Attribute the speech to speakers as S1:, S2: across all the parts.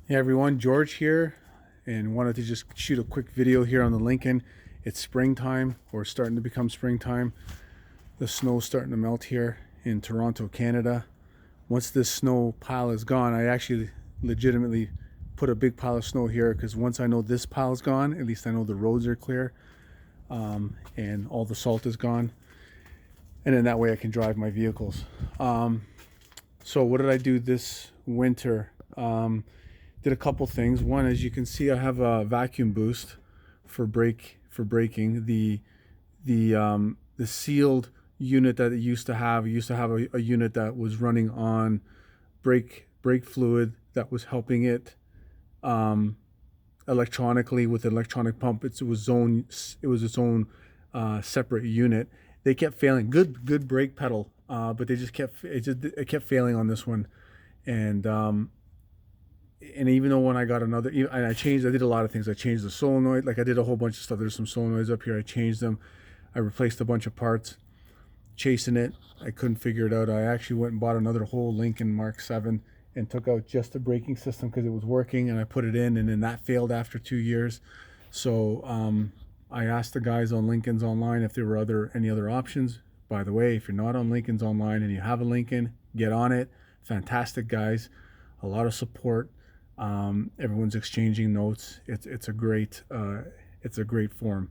S1: Hey everyone, George here, and wanted to just shoot a quick video here on the Lincoln. It's springtime, or starting to become springtime. The snow's starting to melt here in Toronto, Canada. Once this snow pile is gone, I actually legitimately put a big pile of snow here because once I know this pile is gone, at least I know the roads are clear, and all the salt is gone. And then that way I can drive my vehicles. So what did I do this winter? Did a couple things. One, as you can see, I have a vacuum boost for braking. The sealed unit that it used to have a unit that was running on brake fluid that was helping it electronically with an electronic pump. It was its own separate unit. They kept failing. Good brake pedal, but it kept failing on this one, and even though when I got another, and I did a lot of things. I changed the solenoid, like I did a whole bunch of stuff. There's some solenoids up here. I changed them. I replaced a bunch of parts. Chasing it, I couldn't figure it out. I actually went and bought another whole Lincoln Mark VII and took out just the braking system because it was working, and I put it in, and then that failed after 2 years. So I asked the guys on Lincoln's Online if there were any other options. By the way, if you're not on Lincoln's Online and you have a Lincoln, get on it. Fantastic guys, a lot of support. Everyone's exchanging notes. It's a great forum.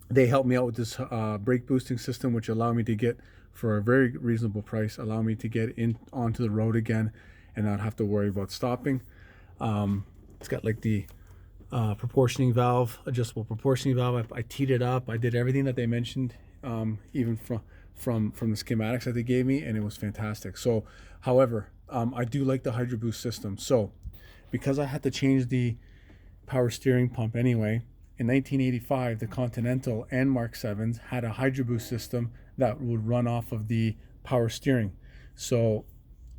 S1: They helped me out with this brake boosting system, which allowed me to get, for a very reasonable price, allow me to get in onto the road again and not have to worry about stopping. It's got like the proportioning valve, adjustable proportioning valve. I teed it up. I did everything that they mentioned, even from the schematics that they gave me, and it was fantastic. So, however, I do like the Hydroboost system. So, because I had to change the power steering pump anyway, in 1985, the Continental and Mark 7s had a Hydroboost system that would run off of the power steering. So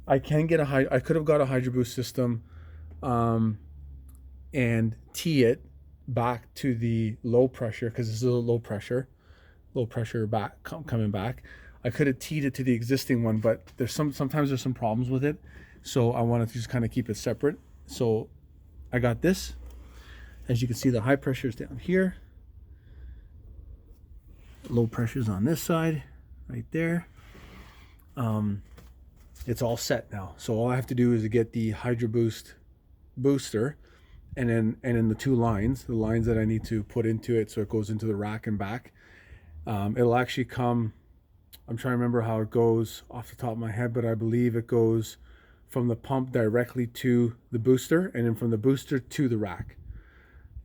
S1: I could have got a Hydroboost system and tee it back to the low pressure, because this is a low pressure back coming back. I could have teed it to the existing one, but sometimes there's some problems with it. So I wanted to just kind of keep it separate. So I got this. As you can see, the high pressure is down here. Low pressure is on this side, right there. It's all set now. So all I have to do is to get the Hydroboost booster, and then the two lines, the lines that I need to put into it so it goes into the rack and back. It'll actually come, I'm trying to remember how it goes off the top of my head, but I believe it goes from the pump directly to the booster, and then from the booster to the rack.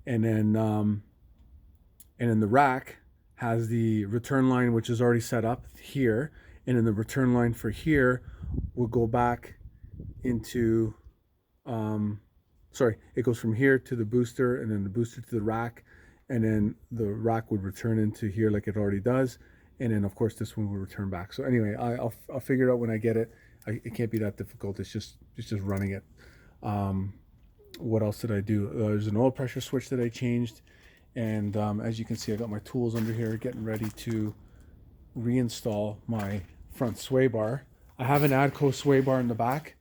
S1: And then the rack has the return line, which is already set up here, and then the return line for here will go back into it goes from here to the booster, and then the booster to the rack, and then the rack would return into here like it already does, and then of course this one will return back. So anyway, I'll figure it out when I get it. It can't be that difficult. It's just running it. What else did I do? There's an oil pressure switch that I changed, and as you can see, I got my tools under here getting ready to reinstall my front sway bar. I have an Adco sway bar in the back,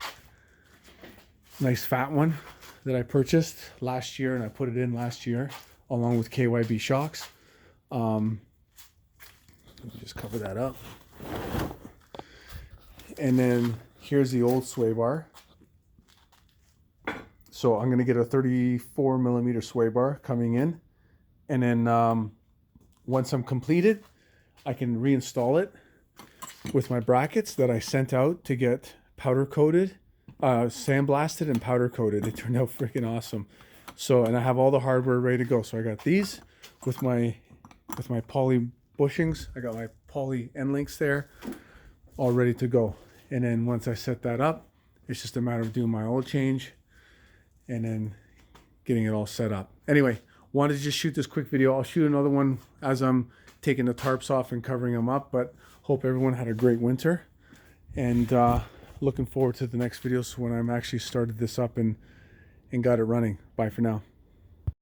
S1: nice fat one that I purchased last year, and I put it in last year along with KYB shocks. Let me just cover that up. And then here's the old sway bar. So I'm going to get a 34 millimeter sway bar coming in. And then once I'm completed, I can reinstall it with my brackets that I sent out to get powder coated, sandblasted and powder coated. They turned out freaking awesome. So, and I have all the hardware ready to go. So I got these with my poly bushings. I got my poly end links there all ready to go. And then once I set that up, it's just a matter of doing my oil change and then getting it all set up. Anyway, wanted to just shoot this quick video. I'll shoot another one as I'm taking the tarps off and covering them up, but hope everyone had a great winter, and looking forward to the next videos when I'm actually started this up and got it running. Bye for now.